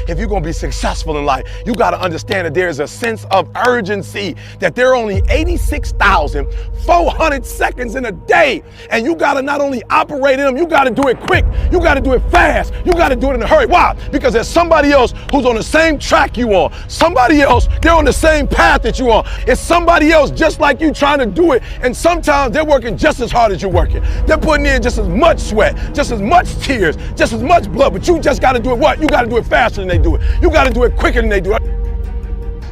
If you're gonna be successful in life, you gotta understand that there's a sense of urgency, that there are only 86,400 seconds in a day. And you gotta not only operate in them, you gotta do it quick, you gotta do it fast, you gotta do it in a hurry. Why? Because there's somebody else who's on the same track you on. Somebody else, they're on the same path that you on. It's somebody else just like you trying to do it. And sometimes they're working just as hard as you're working. They're putting in just as much sweat, just as much tears, just as much blood, but you just gotta do it what? You gotta do it faster than they do it. You gotta do it quicker than they do it.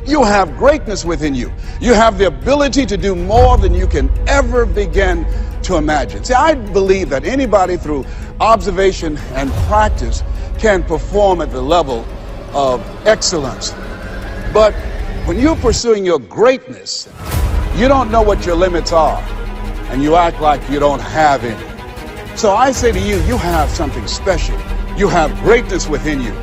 You have greatness within you. You have the ability to do more than you can ever begin to imagine. See, I believe that anybody through observation and practice can perform at the level of excellence. But when you're pursuing your greatness, you don't know what your limits are, and you act like you don't have any. So I say to you, you have something special. You have greatness within you.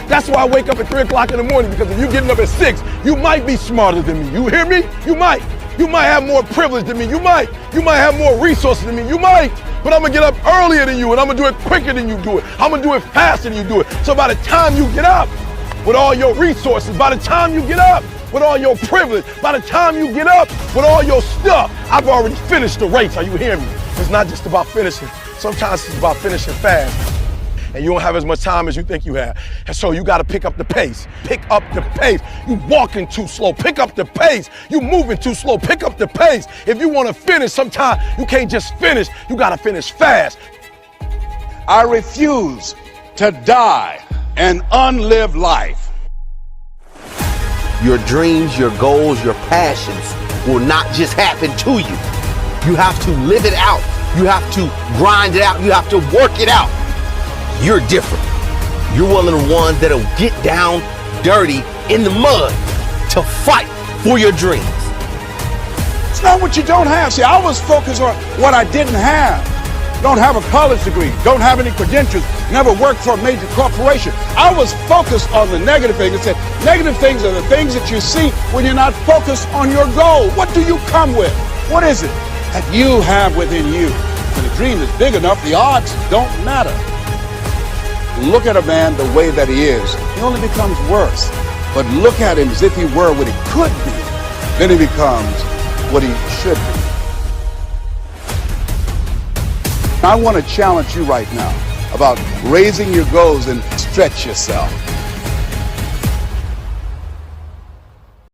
That's why I wake up at 3 o'clock in the morning, because if you're getting up at 6, you might be smarter than me. You hear me? You might. You might have more privilege than me. You might have more resources than me. You might. But I'm gonna get up earlier than you, and I'm gonna do it quicker than you do it. I'm gonna do it faster than you do it. So by the time you get up with all your resources, by the time you get up with all your privilege, by the time you get up with all your stuff, I've already finished the race. Are you hearing me? It's not just about finishing. Sometimes it's about finishing fast. And you don't have as much time as you think you have. And so you gotta pick up the pace. Pick up the pace. You walking too slow, pick up the pace. You moving too slow, pick up the pace. If you wanna finish, sometimes you can't just finish, you gotta finish fast. I refuse to die an unlived life. Your dreams, your goals, your passions will not just happen to you. You have to live it out. You have to grind it out. You have to work it out. You're different. You're one of the ones that'll get down dirty in the mud to fight for your dreams. It's not what you don't have. See, I was focused on what I didn't have. Don't have a college degree, don't have any credentials, never worked for a major corporation. I was focused on the negative things and said, negative things are the things that you see when you're not focused on your goal. What do you come with? What is it that you have within you? When the dream is big enough, the odds don't matter. Look at a man the way that he is, he only becomes worse. But look at him as if he were what he could be, then he becomes what he should be. I want to challenge you right now about raising your goals and stretch yourself.